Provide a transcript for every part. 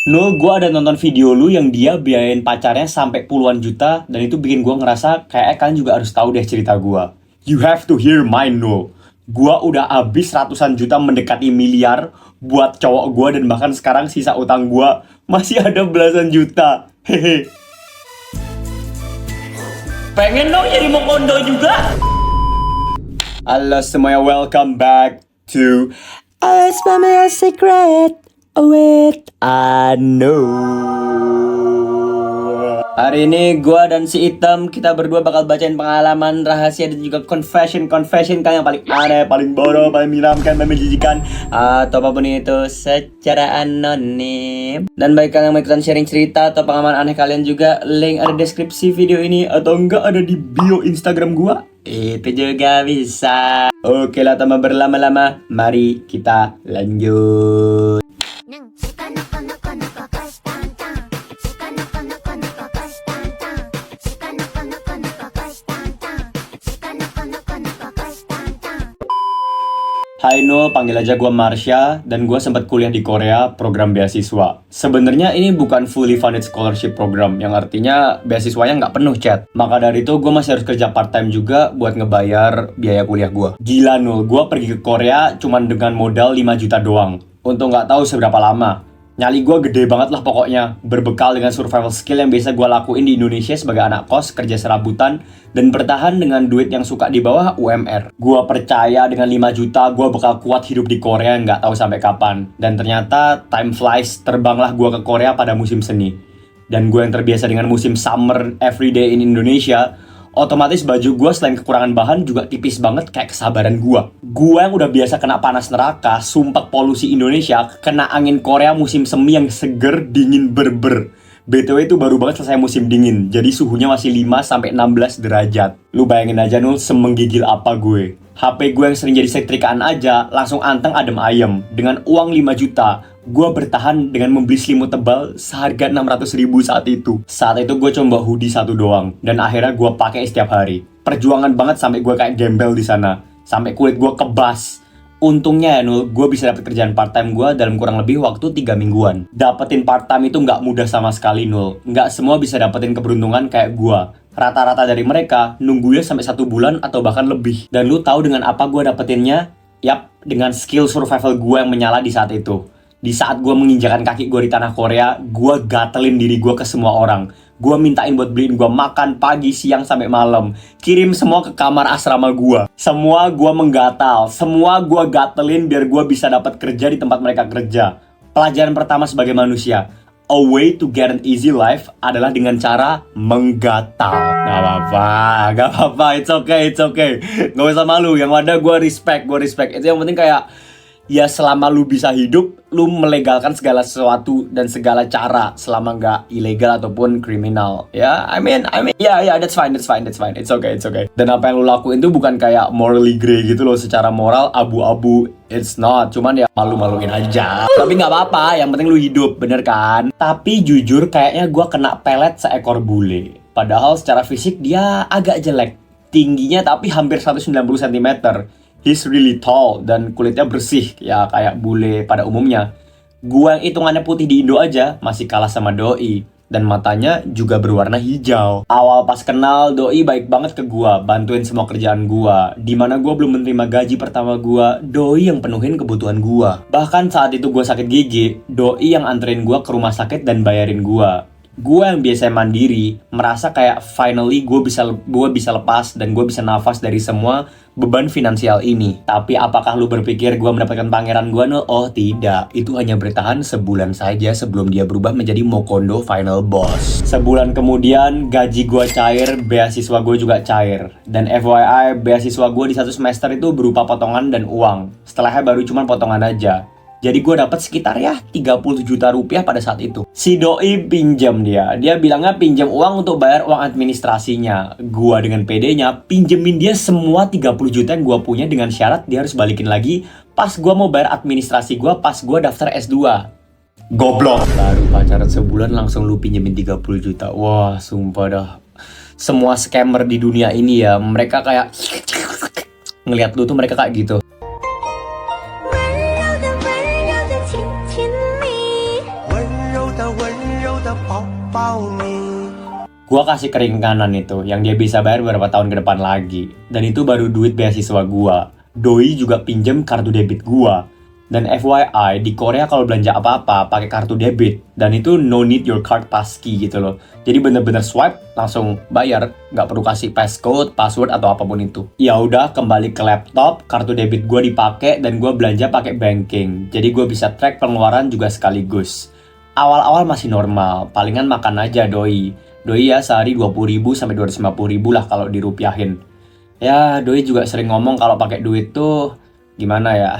Nul, gue ada nonton video lu yang dia biayain pacarnya sampai puluhan juta, dan itu bikin gue ngerasa kayak kalian juga harus tahu deh cerita gue. You have to hear mine, Nul. Gue udah habis ratusan juta mendekati miliar buat cowok gue, dan bahkan sekarang sisa utang gue masih ada belasan juta. Hehe. Pengen dong jadi Mokondo juga. Halo semuanya, welcome back to Let's Make a Secret with Anu. Hari ini gue dan si Item, kita berdua bakal bacain pengalaman rahasia dan juga confession kalian yang paling aneh, paling bodoh, paling menyeramkan, paling menjijikan, atau apapun itu secara anonim. Dan bagi kalian yang mau ikutan sharing cerita atau pengalaman aneh kalian juga, link ada deskripsi video ini atau enggak ada di bio Instagram gue. Itu juga bisa. Oke lah, tanpa berlama-lama, mari kita lanjut. Hai Nul, panggil aja gue Marsha, dan gue sempat kuliah di Korea program beasiswa. Sebenarnya ini bukan fully funded scholarship program, yang artinya beasiswanya nggak penuh, chat. Maka dari itu gue masih harus kerja part time juga buat ngebayar biaya kuliah gue. Gila Nul, gue pergi ke Korea cuman dengan modal 5 juta doang. Untuk nggak tahu seberapa lama. Nyali gue gede banget lah pokoknya, berbekal dengan survival skill yang biasa gue lakuin di Indonesia sebagai anak kos, kerja serabutan, dan bertahan dengan duit yang suka di bawah UMR. Gue percaya dengan 5 juta gue bakal kuat hidup di Korea nggak tahu sampai kapan. Dan ternyata time flies, terbanglah gue ke Korea pada musim seni. Dan gue yang terbiasa dengan musim summer everyday in Indonesia, otomatis baju gue selain kekurangan bahan juga tipis banget kayak kesabaran gue. Gue yang udah biasa kena panas neraka, sumpah polusi Indonesia, kena angin Korea musim semi yang seger, dingin berber. BTW itu baru banget selesai musim dingin, jadi suhunya masih 5-16 derajat. Lu bayangin aja Nul, semenggigil apa gue. HP gue yang sering jadi setrikaan aja, langsung anteng adem ayem. Dengan uang 5 juta, gue bertahan dengan membeli selimut tebal seharga 600.000 saat itu. Saat itu gue coba hoodie satu doang, dan akhirnya gue pakai setiap hari. Perjuangan banget sampai gue kayak gembel di sana, sampai kulit gue kebas. Untungnya ya Nul, gue bisa dapet kerjaan part time gue dalam kurang lebih waktu 3 mingguan. Dapetin part time itu nggak mudah sama sekali Nul. Nggak semua bisa dapetin keberuntungan kayak gue. Rata-rata dari mereka nunggunya sampai 1 bulan atau bahkan lebih. Dan lu tahu dengan apa gue dapetinnya? Yap, dengan skill survival gue yang menyala di saat itu. Di saat gue menginjakan kaki gue di tanah Korea, gue gatelin diri gue ke semua orang. Gue mintain buat beliin gue makan pagi, siang, sampai malam. Kirim semua ke kamar asrama gue. Semua gue menggatal. Semua gue gatelin biar gue bisa dapat kerja di tempat mereka kerja. Pelajaran pertama sebagai manusia. A way to get an easy life adalah dengan cara menggatal. Gak apa-apa, it's okay. Gak usah malu, yang ada gue respect. Itu yang penting kayak, ya selama lu bisa hidup, lu melegalkan segala sesuatu dan segala cara selama nggak ilegal ataupun kriminal. Ya, I mean, that's fine. It's okay. Dan apa yang lu lakuin itu bukan kayak morally grey gitu loh, secara moral abu-abu. It's not, cuman ya malu-maluin aja. Tapi nggak apa-apa, yang penting lu hidup, bener kan? Tapi jujur kayaknya gue kena pelet seekor bule. Padahal secara fisik dia agak jelek. Tingginya tapi hampir 190 cm. He's really tall dan kulitnya bersih ya kayak bule pada umumnya. Gua yang hitungannya putih di Indo aja masih kalah sama Doi. Dan matanya juga berwarna hijau. Awal pas kenal, Doi baik banget ke gua, bantuin semua kerjaan gua. Dimana gua belum menerima gaji pertama gua, Doi yang penuhin kebutuhan gua. Bahkan saat itu gua sakit gigi, Doi yang anterin gua ke rumah sakit dan bayarin gua. Gue yang biasanya mandiri, merasa kayak finally gue bisa lepas dan gue bisa nafas dari semua beban finansial ini. Tapi apakah lu berpikir gue mendapatkan pangeran gue? No, oh tidak. Itu hanya bertahan sebulan saja sebelum dia berubah menjadi Mokondo Final Boss. Sebulan kemudian gaji gue cair, beasiswa gue juga cair. Dan FYI, beasiswa gue di 1 semester itu berupa potongan dan uang. Setelahnya baru cuma potongan aja. Jadi gue dapat sekitar ya 30 juta rupiah pada saat itu. Si Doi pinjam dia bilangnya pinjam uang untuk bayar uang administrasinya. Gue dengan pedenya pinjemin dia semua 30 juta yang gue punya dengan syarat dia harus balikin lagi pas gue mau bayar administrasi gue pas gue daftar S2. Goblok. Baru pacaran sebulan langsung lu pinjemin 30 juta. Wah sumpah dah. Semua scammer di dunia ini ya, mereka kayak ngelihat lu tuh mereka kayak gitu. Gua kasih keringanan itu, yang dia bisa bayar beberapa tahun ke depan lagi. Dan itu baru duit beasiswa gua. Doi juga pinjem kartu debit gua. Dan FYI, di Korea kalau belanja apa-apa pakai kartu debit. Dan itu no need your card passkey gitu loh. Jadi bener-bener swipe, langsung bayar. Nggak perlu kasih passcode, password, atau apapun itu. Ya udah, kembali ke laptop, kartu debit gua dipakai dan gua belanja pakai banking. Jadi gua bisa track pengeluaran juga sekaligus. Awal-awal masih normal, palingan makan aja doi. Doi ya sehari 20.000 sampai 250.000 lah kalau dirupiahin. Ya, doi juga sering ngomong kalau pakai duit tuh gimana ya?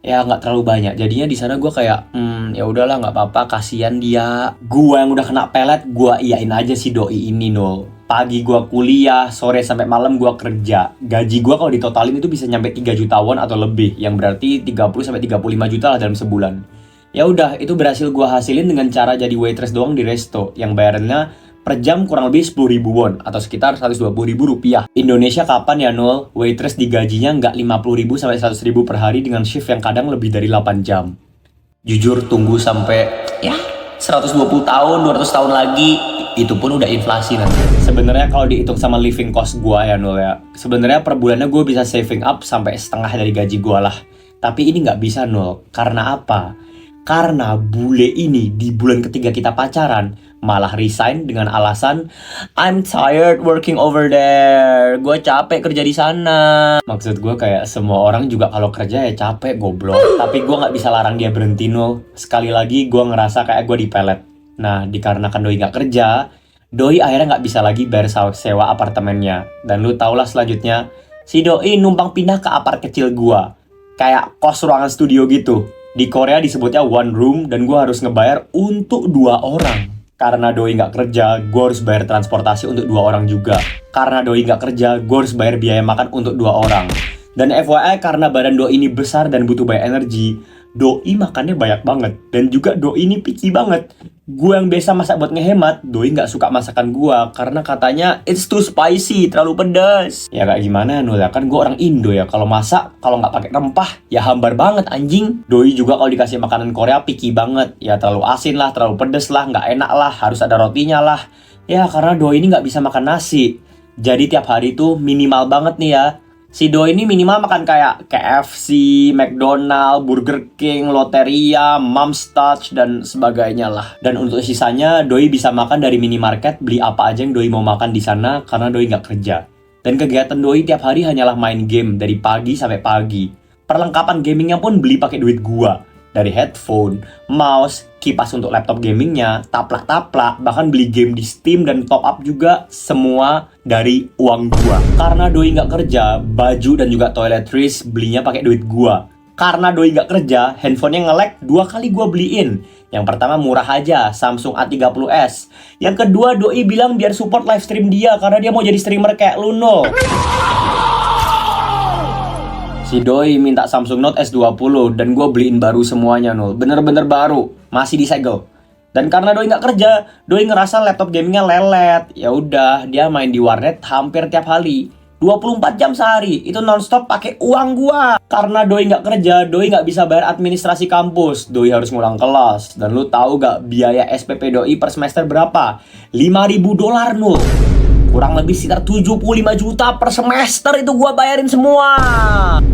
Ya nggak terlalu banyak. Jadinya di sana gue kayak, ya udahlah nggak apa-apa, kasihan dia. Gue yang udah kena pelet, gue iyain aja si doi ini Nul. Pagi gue kuliah, sore sampai malam gue kerja. Gaji gue kalau ditotalin itu bisa nyampe 3 juta won atau lebih, yang berarti 30 sampai 35 juta lah dalam sebulan. Ya udah, itu berhasil gue hasilin dengan cara jadi waitress doang di resto, yang bayarannya per jam kurang lebih 10.000 won atau sekitar 120.000 rupiah. Indonesia kapan ya Nul? Waitress digajinya nggak 50.000 sampai 100.000 per hari dengan shift yang kadang lebih dari 8 jam. Jujur tunggu sampai ya 120 tahun, 200 tahun lagi, itu pun udah inflasi nanti. Sebenarnya kalau dihitung sama living cost gua ya Nul ya, sebenarnya per bulannya gue bisa saving up sampai setengah dari gaji gua lah. Tapi ini nggak bisa Nul. Karena apa? Karena bule ini di bulan ketiga kita pacaran malah resign dengan alasan I'm tired working over there. Gue capek kerja di sana. Maksud gue kayak semua orang juga kalau kerja ya capek goblok. Tapi gue nggak bisa larang dia berhenti Nul. Sekali lagi gue ngerasa kayak gue dipelet. Nah dikarenakan doi nggak kerja, doi akhirnya nggak bisa lagi bayar sewa apartemennya. Dan lu tau lah selanjutnya, si doi numpang pindah ke apart kecil gue. Kayak kos ruangan studio gitu. Di Korea disebutnya one room dan gue harus ngebayar untuk 2 orang. Karena doi nggak kerja, gue harus bayar transportasi untuk 2 orang juga. Karena doi nggak kerja, gue harus bayar biaya makan untuk 2 orang. Dan FYI, karena badan doi ini besar dan butuh banyak energi, doi makannya banyak banget. Dan juga doi ini picky banget. Gue yang biasa masak buat ngehemat, doi nggak suka masakan gue karena katanya it's too spicy, terlalu pedas. Ya kayak gimana Nul ya, kan gue orang Indo ya. Kalau masak, kalau nggak pakai rempah, ya hambar banget anjing. Doi juga kalau dikasih makanan Korea picky banget. Ya terlalu asin lah, terlalu pedes lah, nggak enak lah, harus ada rotinya lah. Ya karena doi ini nggak bisa makan nasi. Jadi tiap hari tuh minimal banget nih ya. Si doi ini minimal makan kayak KFC, McDonald, Burger King, Lotteria, Mom's Touch, dan sebagainya lah. Dan untuk sisanya, doi bisa makan dari minimarket, beli apa aja yang doi mau makan di sana karena doi nggak kerja. Dan kegiatan doi tiap hari hanyalah main game dari pagi sampai pagi. Perlengkapan gamingnya pun beli pakai duit gua. Dari headphone, mouse, kipas untuk laptop gamingnya, taplak-taplak, bahkan beli game di Steam dan top up juga, semua dari uang gua. Karena doi nggak kerja, baju dan juga toiletries belinya pakai duit gua. Karena doi nggak kerja, handphonenya nge-lag 2 kali gua beliin. Yang pertama murah aja, Samsung A30s. Yang kedua doi bilang biar support live stream dia karena dia mau jadi streamer kayak lu Nul. Si doi minta Samsung Note S20 dan gue beliin baru semuanya Nul. Bener-bener baru, masih disegel. Dan karena doi nggak kerja, doi ngerasa laptop gamingnya lelet. Ya udah, dia main di warnet hampir tiap hari. 24 jam sehari, itu nonstop pakai uang gua. Karena doi nggak kerja, doi nggak bisa bayar administrasi kampus. Doi harus ngulang kelas. Dan lu tahu gak biaya SPP doi per semester berapa? $5.000 Nul. Kurang lebih sekitar 75 juta per semester itu gua bayarin semua.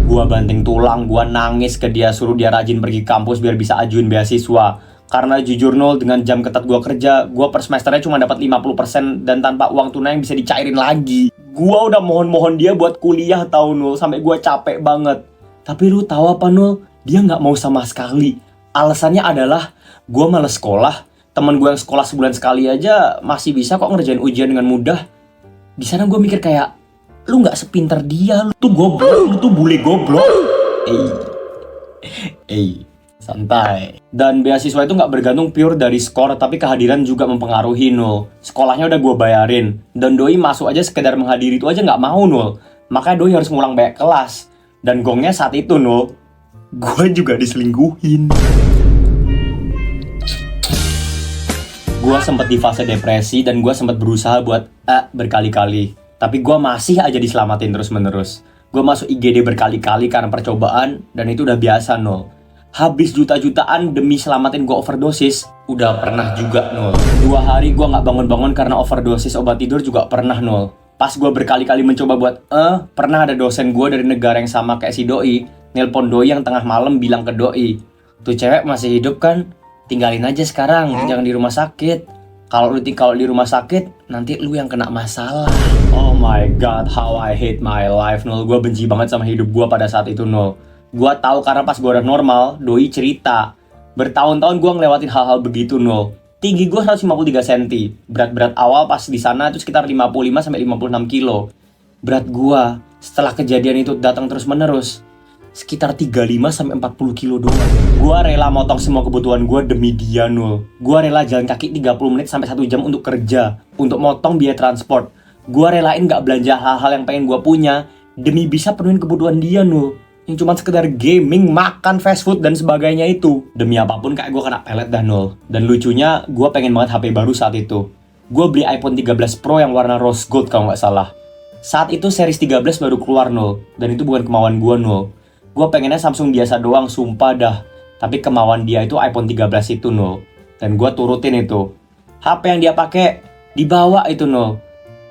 Gua banting tulang, gua nangis ke dia, suruh dia rajin pergi kampus biar bisa ajuin beasiswa. Karena jujur Nul, dengan jam ketat gua kerja, gua per semesternya cuma dapat 50% dan tanpa uang tunai yang bisa dicairin lagi. Gua udah mohon-mohon dia buat kuliah tau Nul, sampai gua capek banget. Tapi lu tahu apa Nul? Dia nggak mau sama sekali. Alasannya adalah gua males sekolah. Temen gua yang sekolah sebulan sekali aja masih bisa kok ngerjain ujian dengan mudah. Di sana gue mikir kayak, lu nggak sepinter dia, lu tuh goblok, lu tuh bule goblok. Santai. Dan beasiswa itu nggak bergantung pure dari skor, tapi kehadiran juga mempengaruhi Nul. Sekolahnya udah gue bayarin, dan doi masuk aja sekedar menghadiri itu aja nggak mau Nul. Makanya doi harus ngulang banyak kelas. Dan gongnya saat itu Nul, gue juga diselingkuhin. Gue sempet di fase depresi dan gue sempet berusaha buat berkali-kali. Tapi gue masih aja diselamatin terus-menerus. Gue masuk IGD berkali-kali karena percobaan dan itu udah biasa Nul. Habis juta-jutaan demi selamatin gue overdosis, udah pernah juga Nul. 2 hari gue gak bangun-bangun karena overdosis obat tidur juga pernah Nul. Pas gue berkali-kali mencoba buat pernah ada dosen gue dari negara yang sama kayak si Doi nelpon Doi yang tengah malam bilang ke Doi, tuh cewek masih hidup kan? Tinggalin aja sekarang, jangan di rumah sakit. Kalau di rumah sakit, nanti lu yang kena masalah. Oh my god, how I hate my life Nul. Gue benci banget sama hidup gue pada saat itu Nul. Gue tahu karena pas gue udah normal, Doi cerita bertahun-tahun gue ngelewatin hal-hal begitu Nul. Tinggi gue 153 cm. Berat awal pas di sana itu sekitar 55-56 kilo. Berat gue setelah kejadian itu datang terus menerus sekitar 35-40 kilo doang. Gue rela motong semua kebutuhan gue demi dia Nul. Gue rela jalan kaki 30 menit sampai 1 jam untuk kerja, untuk motong biaya transport. Gue relain gak belanja hal-hal yang pengen gue punya demi bisa penuhin kebutuhan dia Nul. Yang cuma sekedar gaming, makan, fast food, dan sebagainya itu. Demi apapun kayak gue kena pelet dah Nul. Dan lucunya, gue pengen banget HP baru saat itu. Gue beli iPhone 13 Pro yang warna rose gold kalau nggak salah. Saat itu series 13 baru keluar Nul. Dan itu bukan kemauan gue Nul. Gue pengennya Samsung biasa doang, sumpah dah. Tapi kemauan dia itu iPhone 13 itu Nul. Dan gue turutin itu. HP yang dia pakai dibawa itu Nul.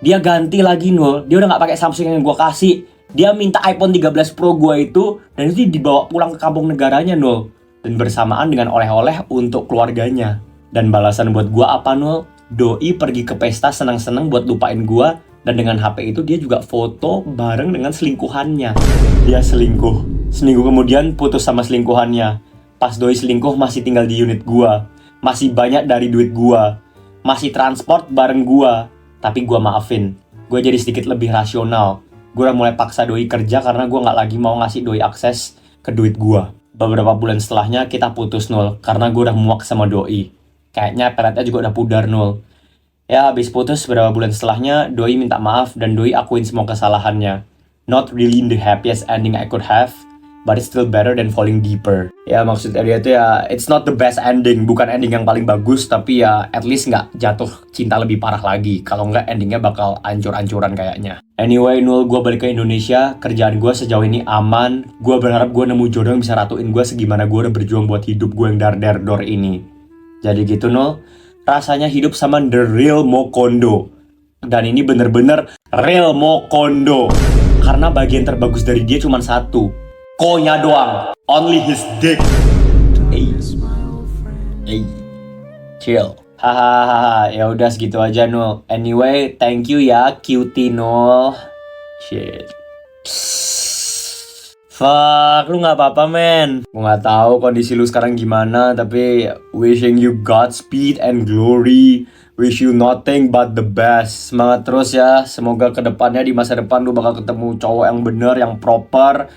Dia ganti lagi Nul. Dia udah nggak pakai Samsung yang gue kasih. Dia minta iPhone 13 Pro gue itu, dan itu dibawa pulang ke kampung negaranya Nul. Dan bersamaan dengan oleh-oleh untuk keluarganya. Dan balasan buat gue apa Nul? Doi pergi ke pesta senang-senang buat lupain gue. Dan dengan HP itu dia juga foto bareng dengan selingkuhannya. Dia selingkuh. Seminggu kemudian putus sama selingkuhannya. Pas Doi selingkuh masih tinggal di unit gue. Masih banyak dari duit gue. Masih transport bareng gue. Tapi gue maafin. Gue jadi sedikit lebih rasional. Gue udah mulai paksa Doi kerja karena gue gak lagi mau ngasih Doi akses ke duit gue. Beberapa bulan setelahnya kita putus Nul. Karena gue udah muak sama Doi. Kayaknya peletnya juga udah pudar Nul. Ya habis putus beberapa bulan setelahnya Doi minta maaf dan Doi akuin semua kesalahannya. Not really in the happiest ending I could have, but it's still better than falling deeper. Ya maksudnya dia tuh ya, it's not the best ending. Bukan ending yang paling bagus, tapi ya at least gak jatuh cinta lebih parah lagi. Kalau nggak endingnya bakal ancur-ancuran kayaknya. Anyway Nul, gue balik ke Indonesia. Kerjaan gue sejauh ini aman. Gue berharap gue nemu jodoh yang bisa ratuin gue segimana gue udah berjuang buat hidup gue yang dar-dar-dor ini. Jadi gitu Nul, rasanya hidup sama the real Mokondo. Dan ini bener-bener real Mokondo. Karena bagian terbagus dari dia cuma satu. Ko-nya doang. Only his dick. Hey. Chill. Hahaha. Ya udah segitu aja Nul. Anyway, thank you ya cutie Nul. Shit. Fuck, lu gak apa-apa men. Gue gak tahu kondisi lu sekarang gimana, tapi wishing you Godspeed and glory. Wish you nothing but the best. Semangat terus ya. Semoga kedepannya di masa depan lu bakal ketemu cowok yang bener, yang proper.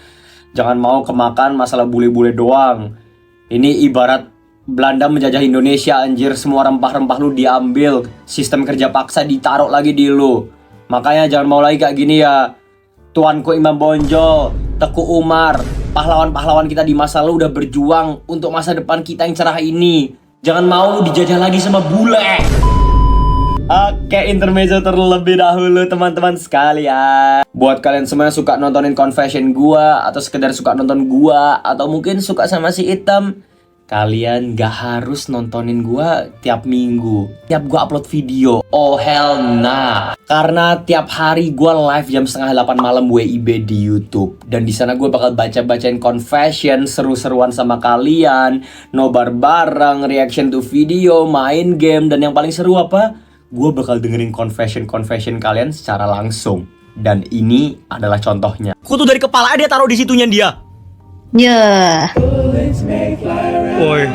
Jangan mau kemakan masalah bule-bule doang. Ini ibarat Belanda menjajah Indonesia anjir. Semua rempah-rempah lu diambil. Sistem kerja paksa ditaruh lagi di lu. Makanya jangan mau lagi kayak gini ya. Tuanku Imam Bonjol, Teku Umar, pahlawan-pahlawan kita di masa lalu udah berjuang untuk masa depan kita yang cerah ini. Jangan mau lu dijajah lagi sama bule. Oke, intermezzo terlebih dahulu teman-teman sekalian. Buat kalian semua yang suka nontonin confession gua, atau sekedar suka nonton gua, atau mungkin suka sama si Item, kalian gak harus nontonin gua tiap minggu, tiap gua upload video. Oh hell nah. Karena tiap hari gua live jam 7:30 malam WIB di YouTube. Dan di sana gua bakal baca-bacain confession, seru-seruan sama kalian, nobar bareng, reaction to video, main game, dan yang paling seru apa? Gue bakal dengerin confession kalian secara langsung. Dan ini adalah contohnya. Kutu dari kepala dia taruh di situnya dia. Ya. Oi.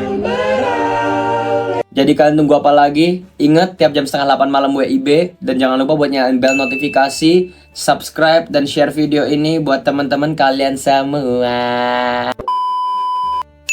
Jadi kalian tunggu apa lagi? Ingat tiap jam 7:30 malam WIB. Dan jangan lupa buat nyalain bel notifikasi, subscribe, dan share video ini buat teman-teman kalian semua.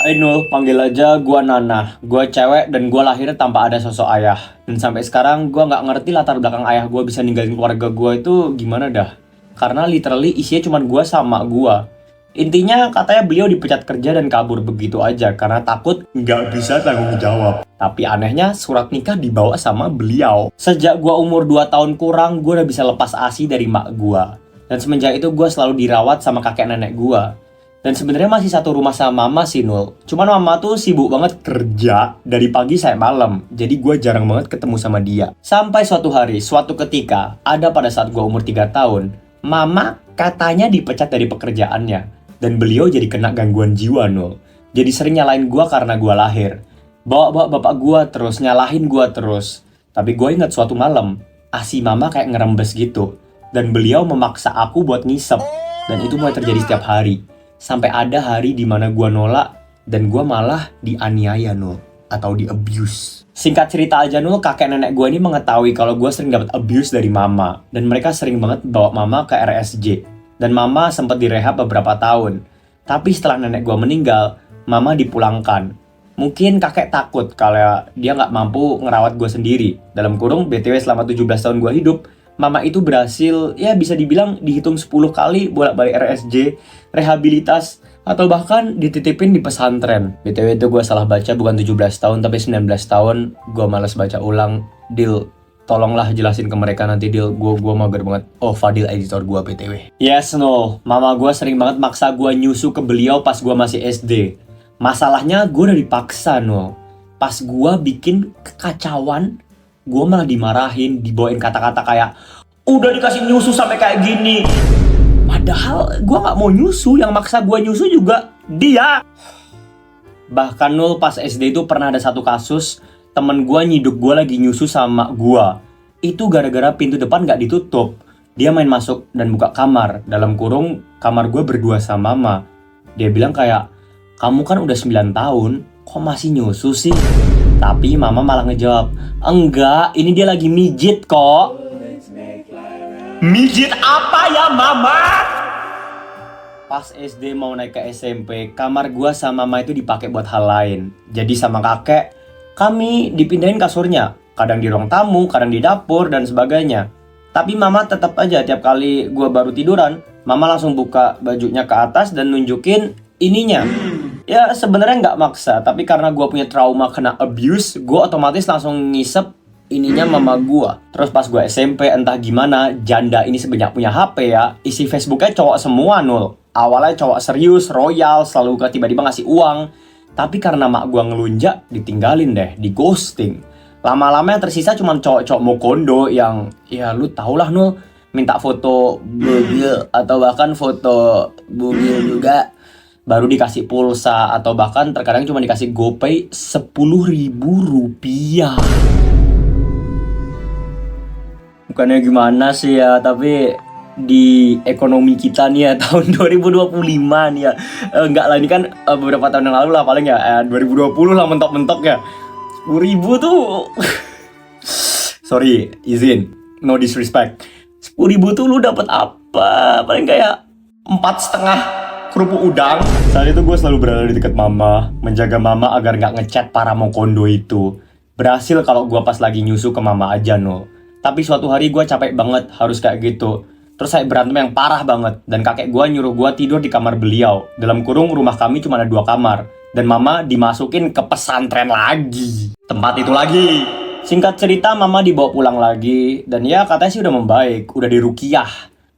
Hai Nul, panggil aja gua Nana. Gua cewek dan gua lahir tanpa ada sosok ayah. Dan sampai sekarang gua nggak ngerti latar belakang ayah gua bisa ninggalin keluarga gua itu gimana dah. Karena literally isinya cuma gua sama gua. Intinya katanya beliau dipecat kerja dan kabur begitu aja karena takut nggak bisa tanggung jawab. Tapi anehnya surat nikah dibawa sama beliau. Sejak gua umur 2 tahun kurang, gua udah bisa lepas ASI dari mak gua. Dan semenjak itu gua selalu dirawat sama kakek nenek gua. Dan sebenarnya masih satu rumah sama mama sih Nul. Cuman mama tuh sibuk banget kerja dari pagi sampai malam. Jadi gue jarang banget ketemu sama dia. Sampai suatu hari, suatu ketika, ada pada saat gue umur 3 tahun, mama katanya dipecat dari pekerjaannya. Dan beliau jadi kena gangguan jiwa Nul. Jadi sering nyalain gue karena gue lahir. Bawa-bawa bapak gue terus, nyalahin gue terus. Tapi gue ingat suatu malam, asi mama kayak ngerembes gitu. Dan beliau memaksa aku buat ngisep. Dan itu mulai terjadi setiap hari. Sampai ada hari di mana gue nolak dan gue malah dianiaya Nul, atau di abuse. Singkat cerita aja Nul, kakek nenek gue ini mengetahui kalau gue sering dapat abuse dari mama dan mereka sering banget bawa mama ke RSJ. Dan mama sempat direhab beberapa tahun. Tapi setelah nenek gue meninggal, mama dipulangkan. Mungkin kakek takut kalau dia nggak mampu ngerawat gue sendiri. Dalam kurung, BTW selama 17 tahun gue hidup, mama itu berhasil, ya bisa dibilang dihitung 10 kali bolak-balik RSJ, rehabilitas, atau bahkan dititipin di pesantren. BTW itu gue salah baca, bukan 17 tahun tapi 19 tahun. Gue malas baca ulang. Dil, tolonglah jelasin ke mereka nanti Dil. Gue mager banget. Oh, Fadil editor gue BTW. Yes, no. Mama gue sering banget maksa gue nyusu ke beliau pas gue masih SD. Masalahnya gue udah dipaksa, no. Pas gue bikin kekacauan, gue malah dimarahin, dibawain kata-kata kayak udah dikasih nyusu sampai kayak gini. Padahal gue gak mau nyusu, yang maksa gue nyusu juga dia. Bahkan Nul, pas SD itu pernah ada satu kasus, temen gue nyiduk gue lagi nyusu sama gue. Itu gara-gara pintu depan gak ditutup. Dia main masuk dan buka kamar. Dalam kurung, kamar gue berdua sama mama. Dia bilang kayak, kamu kan udah 9 tahun, kok masih nyusu sih? Tapi mama malah ngejawab, enggak, ini dia lagi mijit kok. Mijit apa ya mama? Pas SD mau naik ke SMP, kamar gua sama mama itu dipakai buat hal lain. Jadi sama kakek, kami dipindahin kasurnya. Kadang di ruang tamu, kadang di dapur, dan sebagainya. Tapi mama tetap aja tiap kali gua baru tiduran, mama langsung buka bajunya ke atas dan nunjukin ininya. Ya sebenarnya nggak maksa, tapi karena gue punya trauma kena abuse, gue otomatis langsung ngisep ininya mama gue. Terus pas gue SMP entah gimana, janda ini sebanyak punya HP ya, isi Facebooknya cowok semua Nul. Awalnya cowok serius, royal, selalu tiba-tiba ngasih uang. Tapi karena mak gue ngelunjak, ditinggalin deh, di ghosting. Lama-lama yang tersisa cuma cowok-cowok mokondo yang, ya lu tau lah Nul, minta foto bugil atau bahkan foto bugil juga. Baru dikasih pulsa atau bahkan terkadang cuma dikasih GoPay 10.000 rupiah. Bukannya gimana sih ya, tapi di ekonomi kita nih ya tahun 2025 nih ya, enggak lah, ini kan beberapa tahun yang lalu lah paling ya, 2020 lah mentok-mentok ya. 10.000 tuh sorry, izin, no disrespect. 10.000 tuh lu dapat apa? Paling kayak 4,5 kerupuk udang. Saat itu gue selalu berada di dekat mama, menjaga mama agar gak ngechat para mokondo itu. Berhasil kalau gue pas lagi nyusu ke mama aja no. Tapi suatu hari gue capek banget harus kayak gitu. Terus saya berantem yang parah banget. Dan kakek gue nyuruh gue tidur di kamar beliau. Dalam kurung rumah kami cuma ada 2 kamar. Dan mama dimasukin ke pesantren lagi. Tempat itu lagi. Singkat cerita mama dibawa pulang lagi. Dan ya katanya sih udah membaik, udah diruqyah.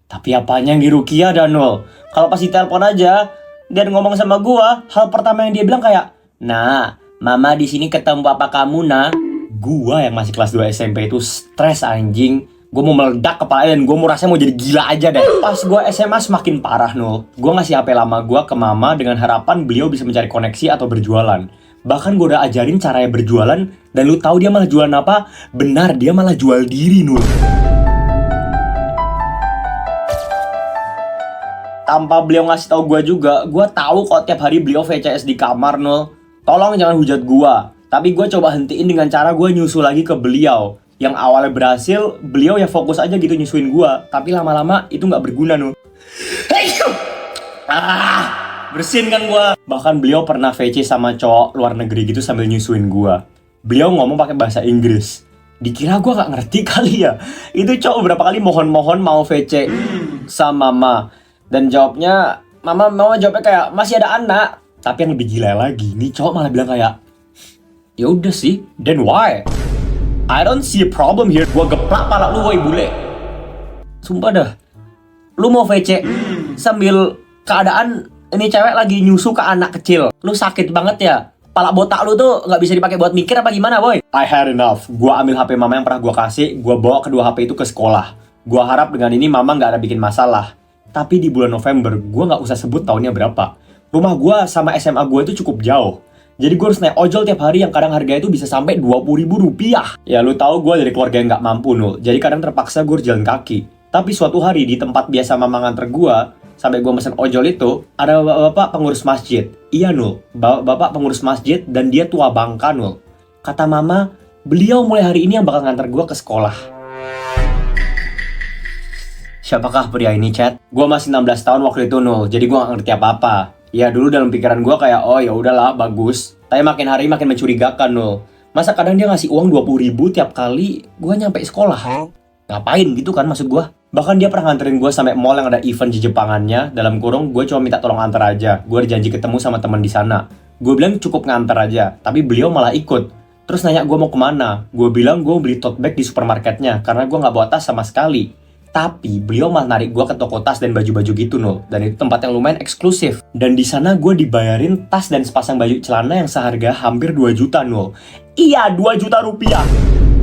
Tapi apanya yang diruqyah dan Nul? Kalau pas ditelepon aja, dia ngomong sama gua, hal pertama yang dia bilang kayak, nah, mama di sini ketemu papa kamu, nah. Gua yang masih kelas 2 SMP itu stres anjing. Gua mau meledak kepala dan gua mau rasanya mau jadi gila aja deh. Pas gua SMA semakin parah Nul. Gua ngasih HP lama gua ke mama dengan harapan beliau bisa mencari koneksi atau berjualan. Bahkan gua udah ajarin caranya berjualan, dan lu tahu dia malah jualan apa? Benar, dia malah jual diri Nul. Tanpa beliau ngasih tahu gue juga, gue tahu kok tiap hari beliau VCS di kamar Nul. Tolong jangan hujat gue. Tapi gue coba hentiin dengan cara gue nyusul lagi ke beliau. Yang awalnya berhasil, beliau ya fokus aja gitu nyusuin gue. Tapi lama-lama itu nggak berguna Nul. Bersin kan gue. Bahkan beliau pernah VC sama cowok luar negeri gitu sambil nyusuin gue. Beliau ngomong pakai bahasa Inggris. Dikira gue nggak ngerti kali ya. Itu cowok berapa kali mohon-mohon mau VC sama mama. Dan jawabnya, mama jawabnya kayak masih ada anak. Tapi yang lebih gila lagi, nih cowok malah bilang kayak, ya udah sih, then why? I don't see a problem here. Gua geplak pala lu woi bule. Sumpah dah, lu mau VC sambil keadaan ini cewek lagi nyusu ke anak kecil. Lu sakit banget ya? Pala botak lu tuh nggak bisa dipakai buat mikir apa gimana, boy? I had enough. Gua ambil HP mama yang pernah gua kasih, gua bawa kedua HP itu ke sekolah. Gua harap dengan ini mama nggak ada bikin masalah. Tapi di bulan November, gua nggak usah sebut tahunnya berapa. Rumah gua sama SMA gua itu cukup jauh. Jadi gue harus naik ojol tiap hari yang kadang harganya itu bisa sampai 20.000 rupiah. Ya lu tahu gue dari keluarga yang nggak mampu, Nul. Jadi kadang terpaksa gue harus jalan kaki. Tapi suatu hari di tempat biasa mama nganter gue, sampai gue mesen ojol itu, ada bapak pengurus masjid. Iya, Nul. Bapak pengurus masjid dan dia tua bangka, Nul. Kata mama, beliau mulai hari ini yang bakal nganter gue ke sekolah. Siapakah pria ini, Chat? Gue masih 16 tahun waktu itu, Nul. Jadi gue gak ngerti apa-apa. Ya dulu dalam pikiran gue kayak, oh ya udahlah bagus. Tapi makin hari makin mencurigakan, Nul. Masa kadang dia ngasih uang 20.000 tiap kali gue nyampe sekolah. Ngapain gitu kan maksud gue? Bahkan dia pernah nganterin gue sampai mall yang ada event di Jepangannya. Dalam kurung gue cuma minta tolong antar aja. Gue ada janji ketemu sama teman di sana. Gue bilang cukup nganter aja. Tapi beliau malah ikut. Terus nanya gue mau kemana. Gue bilang gue beli tote bag di supermarketnya karena gue nggak bawa tas sama sekali. Tapi beliau malah narik gue ke toko tas dan baju-baju gitu, Nul. Dan itu tempat yang lumayan eksklusif. Dan di sana gue dibayarin tas dan sepasang baju celana yang seharga hampir 2 juta, Nul. Iya, 2 juta rupiah.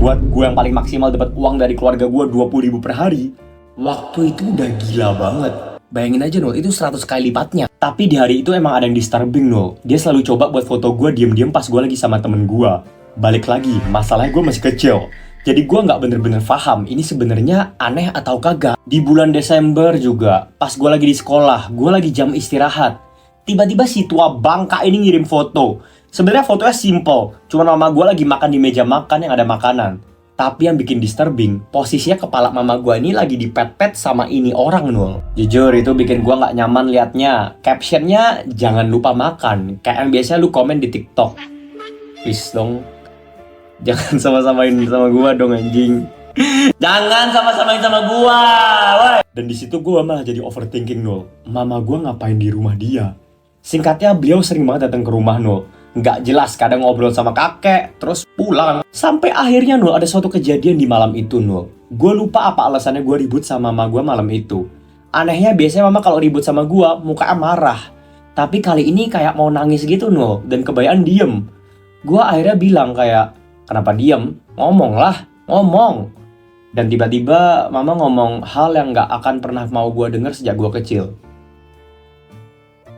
Buat gue yang paling maksimal dapat uang dari keluarga gue 20.000 per hari. Waktu itu udah gila banget. Bayangin aja, Nul, itu 100 kali lipatnya. Tapi di hari itu emang ada yang disturbing, Nul. Dia selalu coba buat foto gue diem-diem pas gue lagi sama temen gue. Balik lagi, masalahnya gue masih kecil. Jadi gue nggak bener-bener paham ini sebenarnya aneh atau kagak. Di bulan Desember juga, pas gue lagi di sekolah, gue lagi jam istirahat. Tiba-tiba si tua bangka ini ngirim foto. Sebenarnya fotonya simple, cuma mama gue lagi makan di meja makan yang ada makanan. Tapi yang bikin disturbing, posisinya kepala mama gue ini lagi dipet-pet sama ini orang, Nul. Jujur itu bikin gue nggak nyaman liatnya. Captionnya jangan lupa makan, kayak yang biasanya lu komen di TikTok. Please dong. Jangan sama-samain sama gua dong anjing. Jangan sama-samain sama gua, woy. Dan di situ gua malah jadi overthinking, Nul. Mama gua ngapain di rumah dia? Singkatnya beliau sering banget datang ke rumah, Nul. Nggak jelas, kadang ngobrol sama kakek, terus pulang. Sampai akhirnya, Nul, ada suatu kejadian di malam itu, Nul. Gua lupa apa alasannya gua ribut sama mama gua malam itu. Anehnya biasanya mama kalau ribut sama gua, mukanya marah. Tapi kali ini kayak mau nangis gitu, Nul. Dan kebayaan diem. Gua akhirnya bilang kayak, kenapa diem? Ngomong lah, ngomong. Dan tiba-tiba mama ngomong hal yang gak akan pernah mau gue denger sejak gue kecil.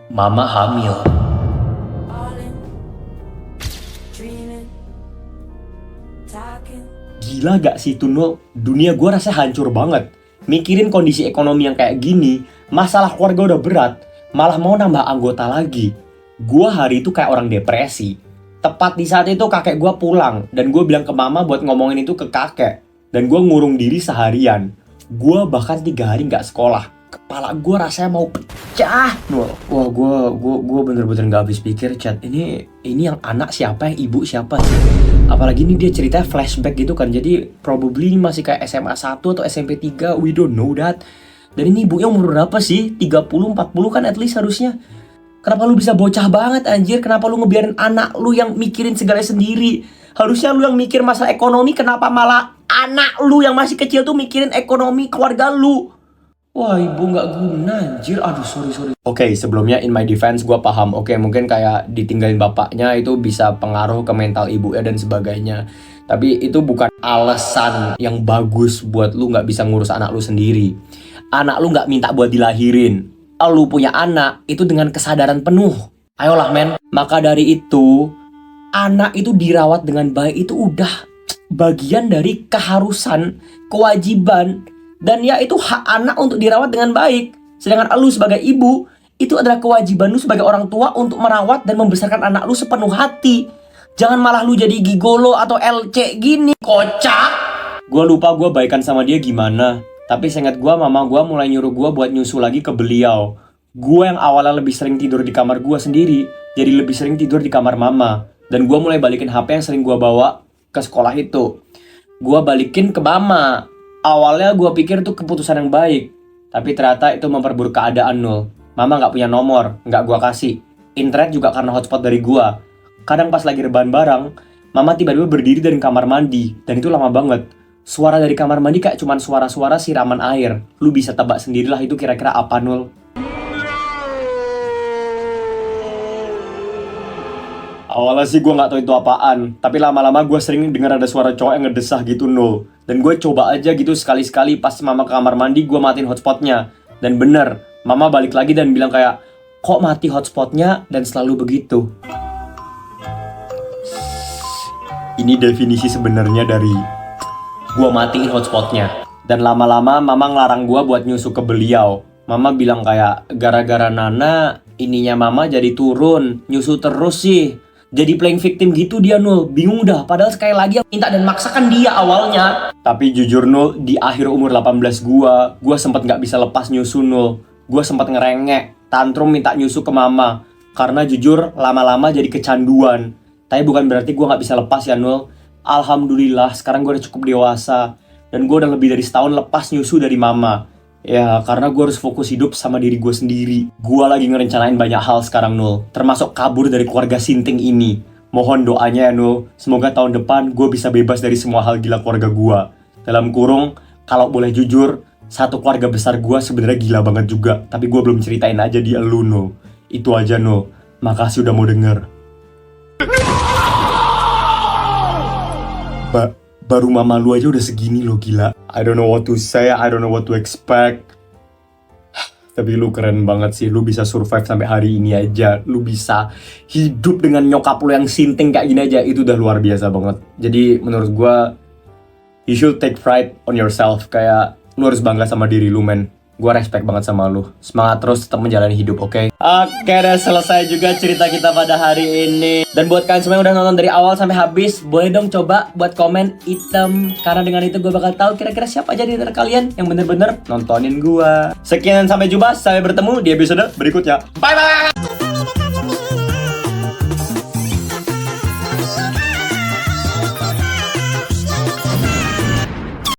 Mama hamil. Gila gak sih itu, Nul? Dunia gue rasanya hancur banget. Mikirin kondisi ekonomi yang kayak gini, masalah keluarga udah berat, malah mau nambah anggota lagi. Gue hari itu kayak orang depresi. Tepat di saat itu kakek gue pulang. Dan gue bilang ke mama buat ngomongin itu ke kakek. Dan gue ngurung diri seharian. Gue bahkan 3 hari gak sekolah. Kepala gue rasanya mau pecah. Wah gue bener-bener gak habis pikir, Chat. Ini yang anak siapa, yang ibu siapa sih? Apalagi ini dia ceritanya flashback gitu kan. Jadi probably ini masih kayak SMA 1 atau SMP 3. We don't know that. Dan ini ibunya umur berapa sih? 30, 40 kan at least harusnya. Kenapa lu bisa bocah banget anjir? Kenapa lu ngebiarin anak lu yang mikirin segalanya sendiri? Harusnya lu yang mikir masalah ekonomi, kenapa malah anak lu yang masih kecil tuh mikirin ekonomi keluarga lu? Wah, ibu gak guna anjir. Aduh, sorry. Oke, sebelumnya in my defense gue paham. Oke, mungkin kayak ditinggalin bapaknya itu bisa pengaruh ke mental ibunya dan sebagainya. Tapi itu bukan alasan yang bagus buat lu gak bisa ngurus anak lu sendiri. Anak lu gak minta buat dilahirin. Lu punya anak itu dengan kesadaran penuh. Ayolah men. Maka dari itu, anak itu dirawat dengan baik itu udah bagian dari keharusan, kewajiban, dan ya itu hak anak untuk dirawat dengan baik. Sedangkan lu sebagai ibu, itu adalah kewajiban lu sebagai orang tua untuk merawat dan membesarkan anak lu sepenuh hati. Jangan malah lu jadi gigolo atau LC gini, kocak. Gue lupa gue baikan sama dia gimana. Tapi seingat gue, mama gue mulai nyuruh gue buat nyusul lagi ke beliau. Gue yang awalnya lebih sering tidur di kamar gue sendiri, jadi lebih sering tidur di kamar mama. Dan gue mulai balikin HP yang sering gue bawa ke sekolah itu. Gue balikin ke mama. Awalnya gue pikir itu keputusan yang baik. Tapi ternyata itu memperburuk keadaan, Nul. Mama gak punya nomor, gak gue kasih. Internet juga karena hotspot dari gue. Kadang pas lagi rebahan barang, mama tiba-tiba berdiri dari kamar mandi. Dan itu lama banget. Suara dari kamar mandi kayak cuman suara-suara siraman air. Lu bisa tebak sendirilah itu kira-kira apa, Nul. Awalnya sih gue nggak tahu itu apaan, tapi lama-lama gue sering dengar ada suara cowok yang ngedesah gitu Nul. Dan gue coba aja gitu sekali-sekali pas mama ke kamar mandi gue matiin hotspotnya. Dan bener, mama balik lagi dan bilang kayak, kok mati hotspotnya dan selalu begitu. Ini definisi sebenarnya dari gue matiin hotspotnya. Dan lama-lama mama ngelarang gue buat nyusu ke beliau. Mama bilang kayak, gara-gara Nana, ininya mama jadi turun, nyusu terus sih. Jadi playing victim gitu dia Nul, bingung dah. Padahal sekali lagi yang minta dan maksakan dia awalnya. Tapi jujur Nul, di akhir umur 18 gua sempet gak bisa lepas nyusu Nul. Gua sempet ngerengek, tantrum minta nyusu ke mama. Karena jujur, lama-lama jadi kecanduan. Tapi bukan berarti gua gak bisa lepas ya Nul. Alhamdulillah, sekarang gua udah cukup dewasa. Dan gua udah lebih dari setahun lepas nyusu dari mama. Ya, karena gue harus fokus hidup sama diri gue sendiri. Gue lagi ngerencanain banyak hal sekarang, Nul. Termasuk kabur dari keluarga Sinting ini. Mohon doanya ya, Nul. Semoga tahun depan gue bisa bebas dari semua hal gila keluarga gue. Dalam kurung, kalau boleh jujur, satu keluarga besar gue sebenarnya gila banget juga. Tapi gue belum ceritain aja di elu, Nul. Itu aja, Nul. Makasih udah mau denger. Baru mama lu aja udah segini lo, gila. I don't know what to say, I don't know what to expect. Tapi lu keren banget sih, lu bisa survive sampai hari ini aja. Lu bisa hidup dengan nyokap lu yang sinting kayak gini aja. Itu udah luar biasa banget. Jadi menurut gua, you should take pride on yourself. Kayak lu harus bangga sama diri lu, men. Gua respect banget sama lu. Semangat terus tetap menjalani hidup, oke? Oke, udah selesai juga cerita kita pada hari ini. Dan buat kalian semua yang udah nonton dari awal sampai habis, boleh dong coba buat komen item. Karena dengan itu gue bakal tahu kira-kira siapa aja di antara kalian yang bener-bener nontonin gua. Sekian dan sampai jumpa. Sampai bertemu di episode berikutnya. Bye-bye!